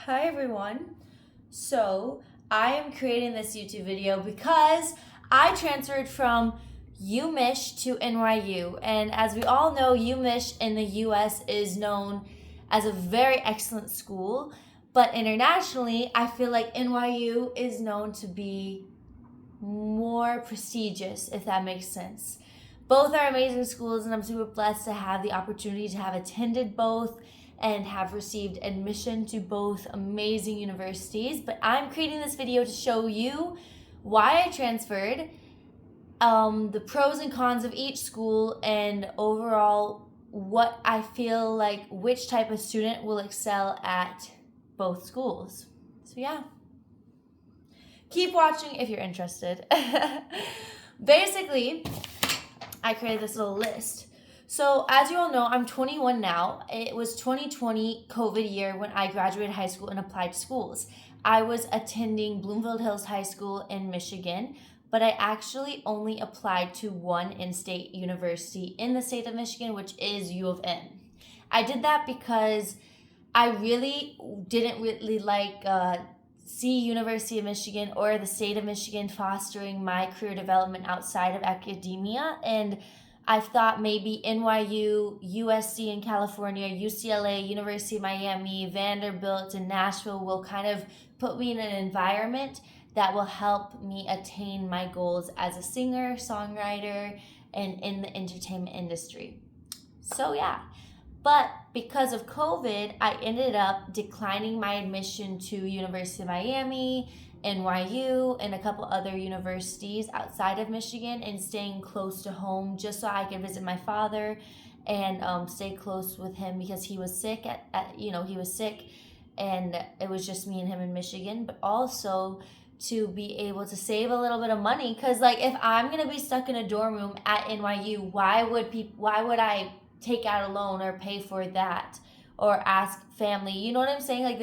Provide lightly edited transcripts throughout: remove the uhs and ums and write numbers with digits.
Hi everyone. So I am creating this YouTube video because I transferred from UMich to NYU, and as we all know, UMich in the US is known as a very excellent school, but internationally I feel like NYU is known to be more prestigious, if that makes sense. Both are amazing schools, and I'm super blessed to have the opportunity to have attended both and have received admission to both amazing universities. But I'm creating this video to show you why I transferred, the pros and cons of each school, and overall what I feel like which type of student will excel at both schools. So yeah. Keep watching if you're interested. Basically, I created this little list. So as you all know, I'm 21 now. It was 2020 COVID year when I graduated high school and applied to schools. I was attending Bloomfield Hills High School in Michigan, but I actually only applied to one in-state university in the state of Michigan, which is UofM. I did that because I really didn't like see University of Michigan or the state of Michigan fostering my career development outside of academia, and I thought maybe NYU, USC in California, UCLA, University of Miami, Vanderbilt, and Nashville will kind of put me in an environment that will help me attain my goals as a singer, songwriter, and in the entertainment industry. So yeah. But because of COVID, I ended up declining my admission to University of Miami, NYU, and a couple other universities outside of Michigan, and staying close to home just so I could visit my father and stay close with him because he was sick. He was sick, and it was just me and him in Michigan. But also to be able to save a little bit of money, because like if I'm gonna be stuck in a dorm room at NYU, why would I take out a loan or pay for that or ask family? You know what I'm saying? Like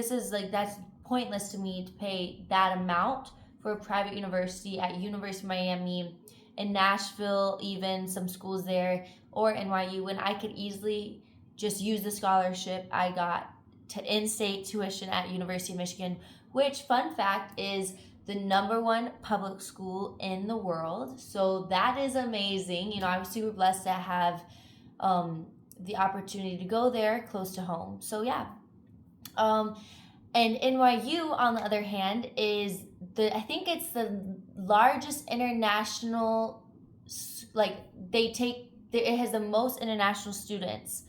that's pointless to me to pay that amount for a private university at University of Miami, in Nashville, even some schools there, or NYU, when I could easily just use the scholarship I got to in-state tuition at University of Michigan, which, fun fact, is the #1 public school in the world. So that is amazing. I was super blessed to have the opportunity to go there close to home. So yeah. And NYU, on the other hand, is I think it's the largest international, it has the most international students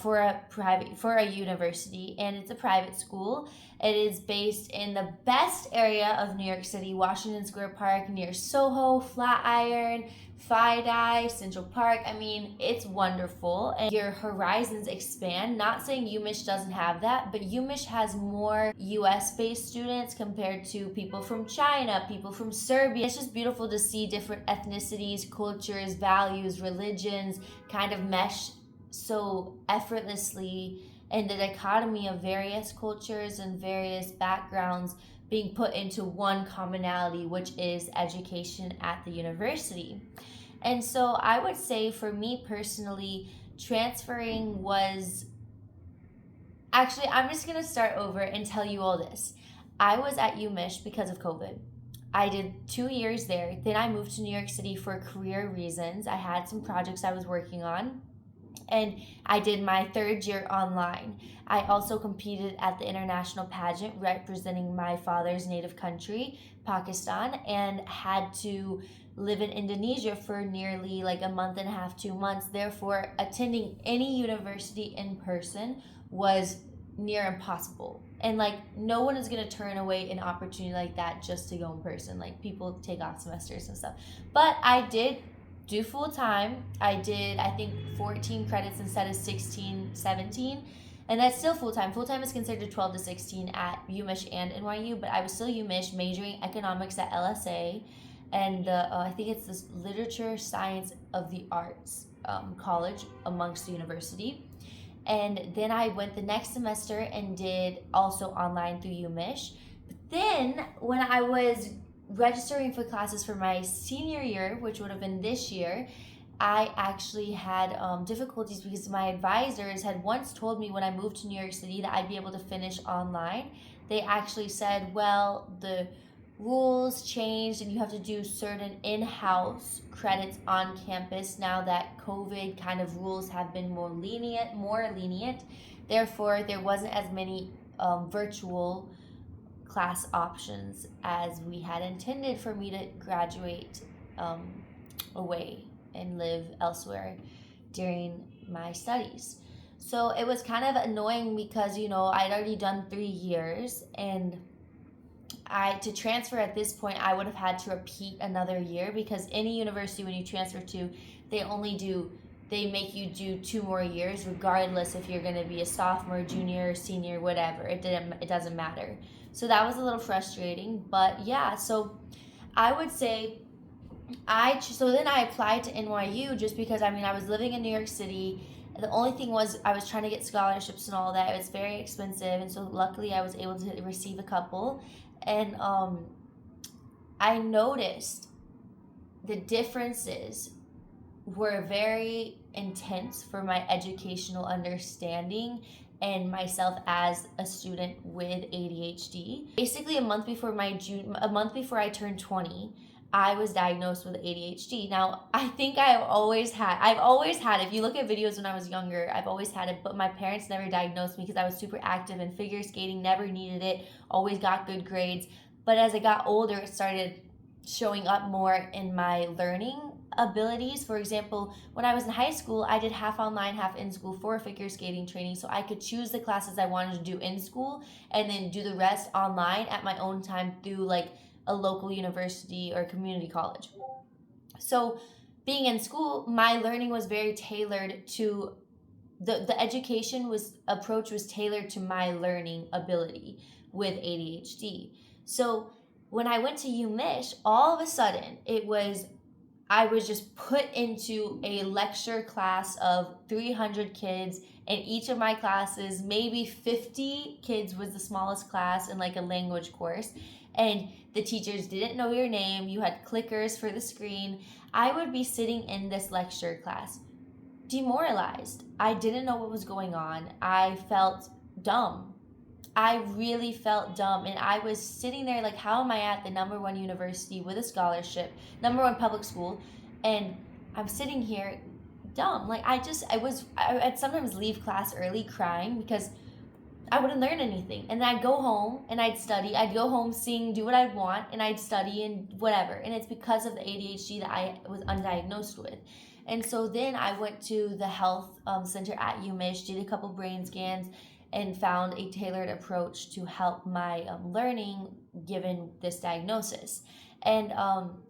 for a university, and it's a private school. It is based in the best area of New York City, Washington Square Park, near Soho, Flatiron, FiDi, Central Park. I mean, it's wonderful, and your horizons expand. Not saying UMich doesn't have that, but UMich has more US-based students compared to people from China, people from Serbia. It's just beautiful to see different ethnicities, cultures, values, religions kind of mesh so effortlessly, and the dichotomy of various cultures and various backgrounds being put into one commonality, which is education at the university. And so I would say, for me personally, transferring was actually, I'm just going to start over and tell you all this. I was at UMich because of COVID. I did 2 years there. Then I moved to New York City for career reasons. I had some projects I was working on, and I did my 3rd year online. I also competed at the international pageant representing my father's native country, Pakistan, and had to live in Indonesia for nearly like a month and a half, 2 months. Therefore, attending any university in person was near impossible. And like, no one is going to turn away an opportunity like that just to go in person. Like, people take off semesters and stuff. But I did do full time. I did, I think, 14 credits instead of 16, 17. And that's still full time. Full time is considered 12 to 16 at UMich and NYU, but I was still UMich, majoring economics at LSA. And I think it's this Literature, Science of the Arts college amongst the university. And then I went the next semester and did also online through UMich. But then when I was registering for classes for my senior year, which would have been this year, I actually had difficulties because my advisors had once told me when I moved to New York City that I'd be able to finish online. They actually said, well, the rules changed and you have to do certain in-house credits on campus now that COVID kind of rules have been more lenient. Therefore, there wasn't as many virtual class options as we had intended for me to graduate away and live elsewhere during my studies. So it was kind of annoying because, I'd already done 3 years, and to transfer at this point, I would have had to repeat another year, because any university, when you transfer to, they make you do 2 more years, regardless if you're going to be a sophomore, junior, senior, whatever. It doesn't matter. So that was a little frustrating, but yeah. So I would say so then I applied to NYU, just because I was living in New York City. The only thing was I was trying to get scholarships and all that. It was very expensive, and so luckily I was able to receive a couple. And I noticed the differences were very intense for my educational understanding and myself as a student with ADHD. Basically, a month before I turned 20, I was diagnosed with ADHD. Now, I think I've always had it. If you look at videos when I was younger, I've always had it, but my parents never diagnosed me because I was super active in figure skating, never needed it, always got good grades. But as I got older, it started showing up more in my learning abilities. For example, when I was in high school, I did half online, half in school for figure skating training, so I could choose the classes I wanted to do in school and then do the rest online at my own time through like a local university or community college. So being in school, my learning was very tailored to the education approach was tailored to my learning ability with ADHD. So when I went to UMich, all of a sudden I was just put into a lecture class of 300 kids, and each of my classes, maybe 50 kids was the smallest class in like a language course. And the teachers didn't know your name. You had clickers for the screen. I would be sitting in this lecture class, demoralized. I didn't know what was going on. I felt dumb. I really felt dumb. And I was sitting there like, how am I at the number one university with a scholarship, number one public school, and I'm sitting here dumb. Like I'd sometimes leave class early crying because I wouldn't learn anything. And then I'd go home and I'd study. I'd go home, sing, do what I'd want, and I'd study and whatever. And it's because of the ADHD that I was undiagnosed with. And so then I went to the health center at UMich, did a couple brain scans, and found a tailored approach to help my learning given this diagnosis. And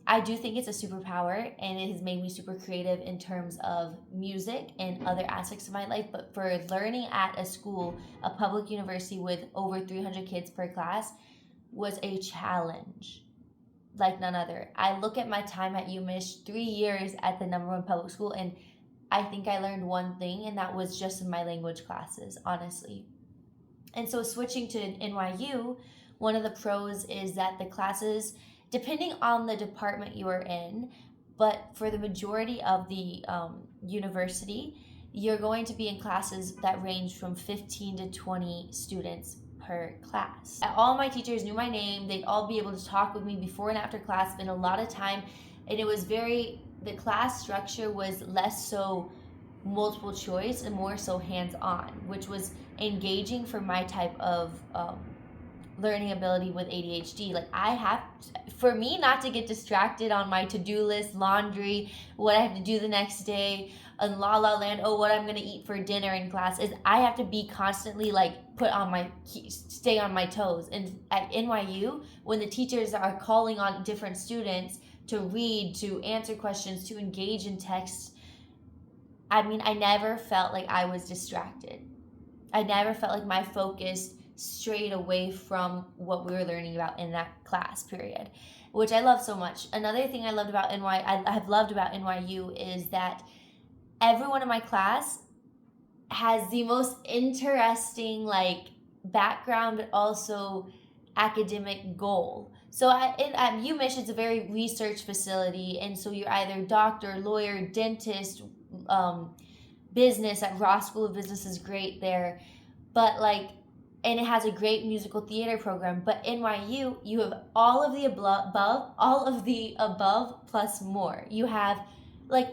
I do think it's a superpower, and it has made me super creative in terms of music and other aspects of my life. But for learning at a school, a public university with over 300 kids per class, was a challenge like none other. I look at my time at UMich, 3 years at the number one public school, and I think I learned one thing, and that was just in my language classes, honestly. And so switching to NYU, one of the pros is that the classes, depending on the department you are in, but for the majority of the university, you're going to be in classes that range from 15 to 20 students per class. All my teachers knew my name. They'd all be able to talk with me before and after class, spend a lot of time, and the class structure was less so multiple choice and more so hands-on, which was engaging for my type of learning ability with ADHD. For me not to get distracted on my to-do list, laundry, what I have to do the next day, and La La Land, what I'm gonna eat for dinner in class, is I have to be constantly stay on my toes. And at NYU, when the teachers are calling on different students to read, to answer questions, to engage in text, I never felt like I was distracted. I never felt like my focus strayed away from what we were learning about in that class period, which I love so much. Another thing I have loved about NYU is that everyone in my class has the most interesting background, but also academic goal. So at UMich, it's a very research facility, and so you're either doctor, lawyer, dentist, business. At Ross School of Business is great there, but like, and it has a great musical theater program. But NYU, you have all of the above plus more. You have like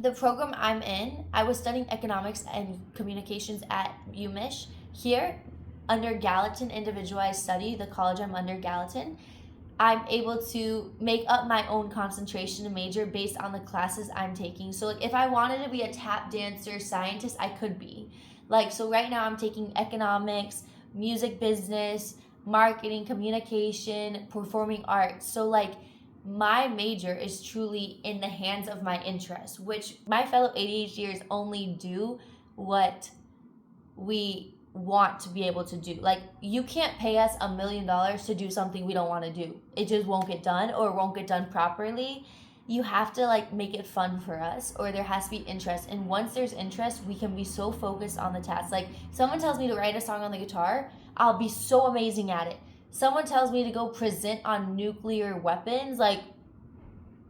the program I'm in. I was studying economics and communications at UMich. Here, under Gallatin Individualized Study, the college I'm under, Gallatin, I'm able to make up my own concentration and major based on the classes I'm taking. So like if I wanted to be a tap dancer, scientist, I could be. Like, so right now I'm taking economics, music business, marketing, communication, performing arts. So like my major is truly in the hands of my interests, which my fellow ADHDers only do what we want to be able to do. Like, you can't pay us $1 million to do something we don't want to do. It just won't get done, or it won't get done properly. You have to like make it fun for us, or there has to be interest. And once there's interest, we can be so focused on the task. Like, someone tells me to write a song on the guitar, I'll be so amazing at it. Someone tells me to go present on nuclear weapons, like,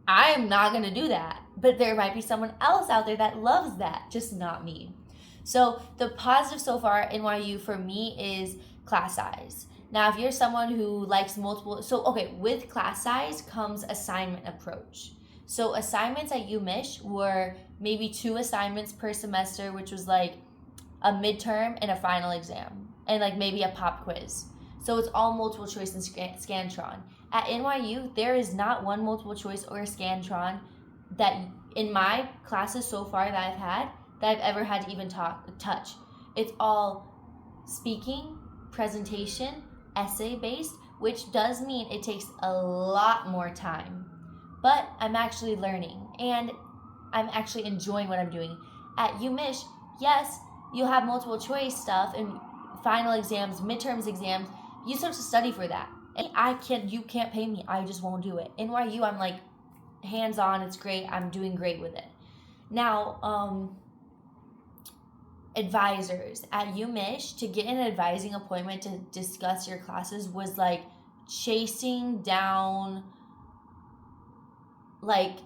I am not going to do that. But there might be someone else out there that loves that, just not me. So the positive so far at NYU for me is class size. Now, if you're someone who likes multiple, with class size comes assignment approach. So assignments at UMich were maybe 2 assignments per semester, which was like a midterm and a final exam, and like maybe a pop quiz. So it's all multiple choice and Scantron. At NYU, there is not one multiple choice or a Scantron that in my classes so far that I've had that I've ever had to even touch. It's all speaking, presentation, essay based, which does mean it takes a lot more time. But I'm actually learning, and I'm actually enjoying what I'm doing. At UMich, yes, you'll have multiple choice stuff and final exams, midterms exams. You still have to study for that. And you can't pay me. I just won't do it. NYU, I'm like hands-on. It's great. I'm doing great with it. Now, advisors at UMich, to get an advising appointment to discuss your classes was like chasing down like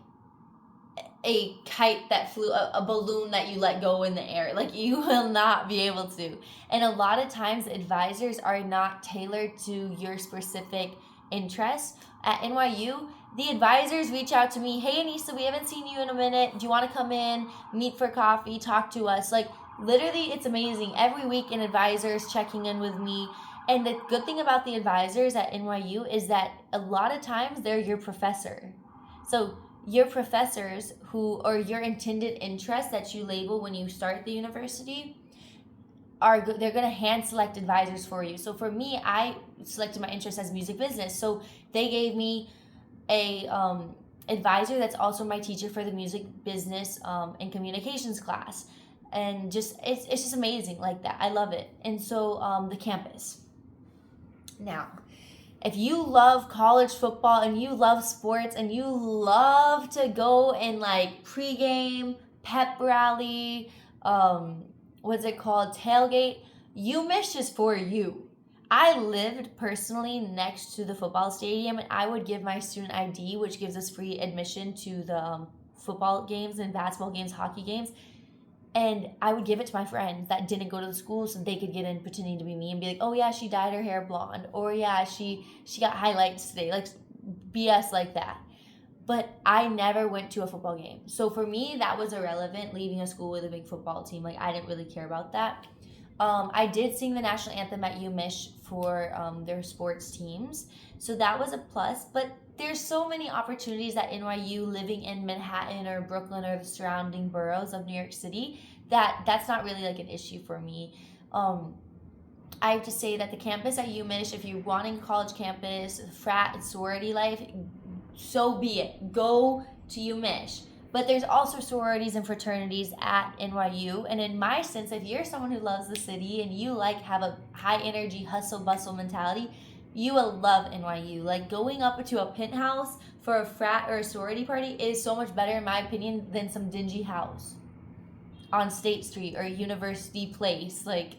a kite that flew, a balloon that you let go in the air. Like, you will not be able to. And a lot of times advisors are not tailored to your specific interests. At NYU, the advisors reach out to me, hey Anissa, we haven't seen you in a minute, do you want to come in, meet for coffee, talk to us? Like, literally, it's amazing. Every week an advisor is checking in with me. And the good thing about the advisors at NYU is that a lot of times they're your professor. So your professors or your intended interests that you label when you start the university, they're going to hand select advisors for you. So for me, I selected my interest as music business. So they gave me a advisor that's also my teacher for the music business and communications class. And just it's just amazing like that. I love it. And so the campus. Now, if you love college football and you love sports and you love to go and like pregame, pep rally, tailgate, UMich is for you. I lived personally next to the football stadium, and I would give my student ID, which gives us free admission to the football games and basketball games, hockey games. And I would give it to my friends that didn't go to the school so they could get in pretending to be me and be like, oh yeah, she dyed her hair blonde. Or yeah, she got highlights today. Like BS like that. But I never went to a football game. So for me, that was irrelevant, leaving a school with a big football team. Like, I didn't really care about that. I did sing the national anthem at UMich for their sports teams. So that was a plus. But there's so many opportunities at NYU, living in Manhattan or Brooklyn or the surrounding boroughs of New York City, that's not really like an issue for me. I have to say that the campus at UMich, if you're wanting a college campus, frat and sorority life, so be it. Go to UMich. But there's also sororities and fraternities at NYU. And in my sense, if you're someone who loves the city and you have a high energy hustle bustle mentality, you will love NYU. Like, going up to a penthouse for a frat or a sorority party is so much better, in my opinion, than some dingy house on State Street or University Place. Like,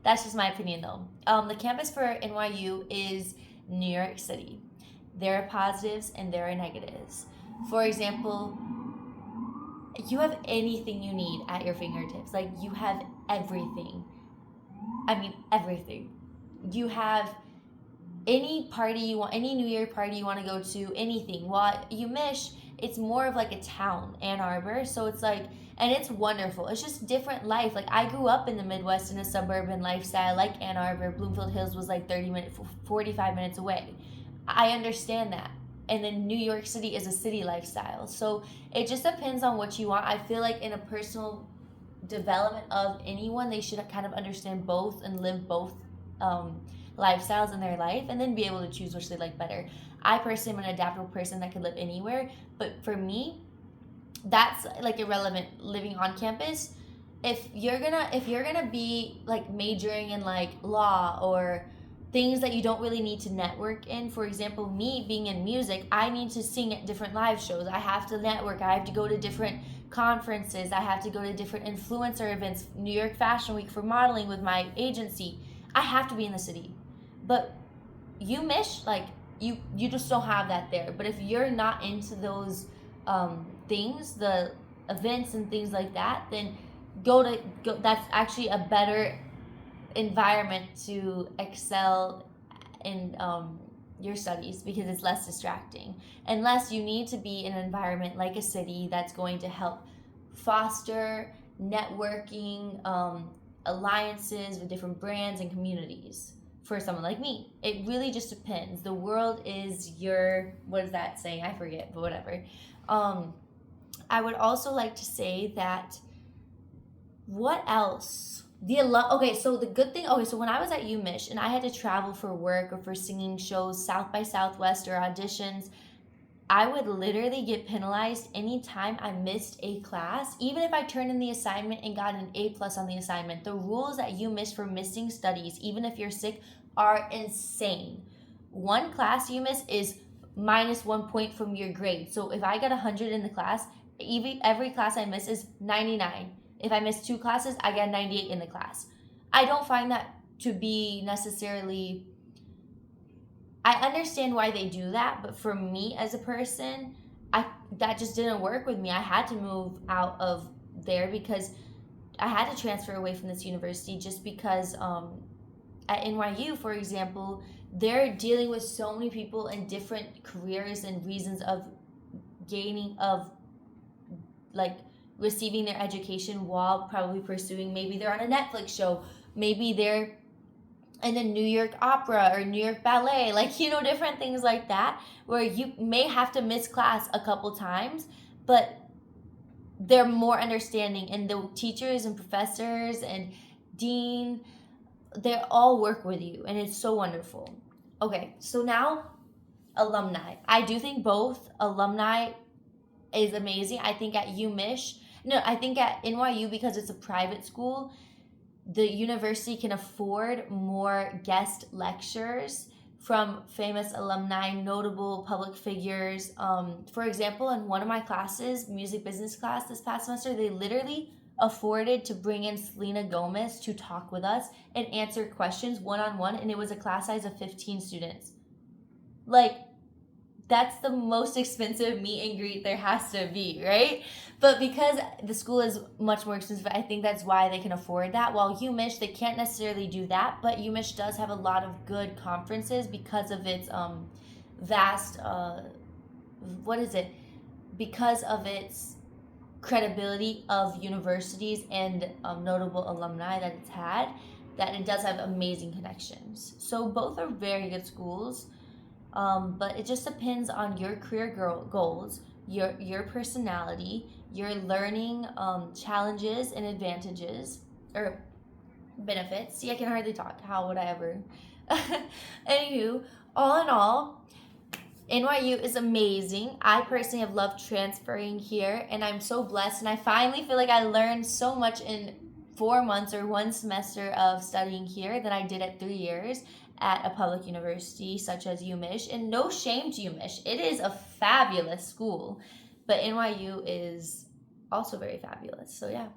that's just my opinion, though. The campus for NYU is New York City. There are positives and there are negatives. For example, you have anything you need at your fingertips. Like, you have everything. I mean, everything. You have any party you want, any New Year party you want to go to, anything. While UMich, it's more of like a town, Ann Arbor. So it's like, and it's wonderful. It's just different life. Like, I grew up in the Midwest in a suburban lifestyle, like Ann Arbor. Bloomfield Hills was like 45 minutes away. I understand that. And then New York City is a city lifestyle. So it just depends on what you want. I feel like in a personal development of anyone, they should kind of understand both and live both lifestyles in their life, and then be able to choose which they like better. I personally am an adaptable person that could live anywhere, but for me, that's like irrelevant living on campus. If you're gonna be like majoring in like law or things that you don't really need to network in. For example, me being in music, I need to sing at different live shows. I have to network. I have to go to different conferences. I have to go to different influencer events, New York Fashion Week for modeling with my agency. I have to be in the city. But UMich, like, you just don't have that there. But if you're not into those things, the events and things like that, then go. That's actually a better environment to excel in your studies, because it's less distracting. Unless you need to be in an environment like a city that's going to help foster networking, alliances with different brands and communities. For someone like me, it really just depends. The world is your, what is that saying? I forget, but whatever. I would also like to say that, what else? Okay, so the good thing, okay, so when I was at UMich and I had to travel for work or for singing shows, South by Southwest or auditions, I would literally get penalized anytime I missed a class, even if I turned in the assignment and got an A+ on the assignment. The rules at UMich for missing studies, even if you're sick, are insane. One class you miss is -1 point from your grade. So if I got 100 in the class, every class I miss is 99. If I miss 2 classes, I get 98 in the class. I don't find that to be necessarily, I understand why they do that, but for me as a person, that just didn't work with me. I had to move out of there because I had to transfer away from this university, just because at NYU, for example, they're dealing with so many people in different careers and reasons of like receiving their education while probably pursuing, maybe they're on a Netflix show, maybe they're in the New York Opera or New York Ballet, like, different things like that, where you may have to miss class a couple times, but they're more understanding, and the teachers and professors and dean, they all work with you, and it's so wonderful. Okay, so now alumni. I do think both alumni is amazing. I think at I think at NYU, because it's a private school, the university can afford more guest lectures from famous alumni, notable public figures. For example, in one of my classes, music business class this past semester, they literally afforded to bring in Selena Gomez to talk with us and answer questions one-on-one, and it was a class size of 15 students. Like, that's the most expensive meet and greet there has to be, right? But because the school is much more expensive, I think that's why they can afford that. While UMich, they can't necessarily do that, but UMich does have a lot of good conferences because of its vast, because of its credibility of universities and notable alumni that it's had, that it does have amazing connections. So both are very good schools. But it just depends on your career goals, your personality, your learning challenges and advantages, or benefits. See, I can hardly talk. How would I ever? Anywho, all in all, NYU is amazing. I personally have loved transferring here, and I'm so blessed. And I finally feel like I learned so much in 4 months or 1 semester of studying here than I did at 3 years at a public university such as UMich. And no shame to UMich. It is a fabulous school. But NYU is also very fabulous. So yeah.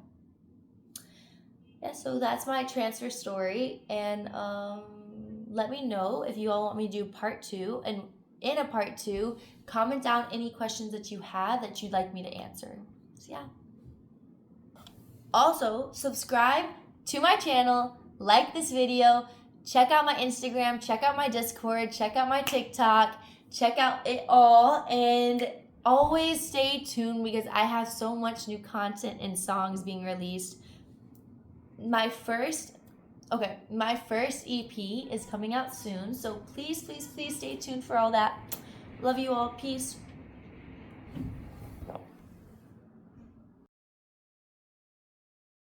Yeah, so that's my transfer story. And let me know if you all want me to do part 2. And in a part 2, comment down any questions that you have that you'd like me to answer. So yeah. Also, subscribe to my channel, like this video, check out my Instagram, check out my Discord, check out my TikTok, check out it all, and always stay tuned because I have so much new content and songs being released. My first EP is coming out soon, so please stay tuned for all that. Love you all. Peace.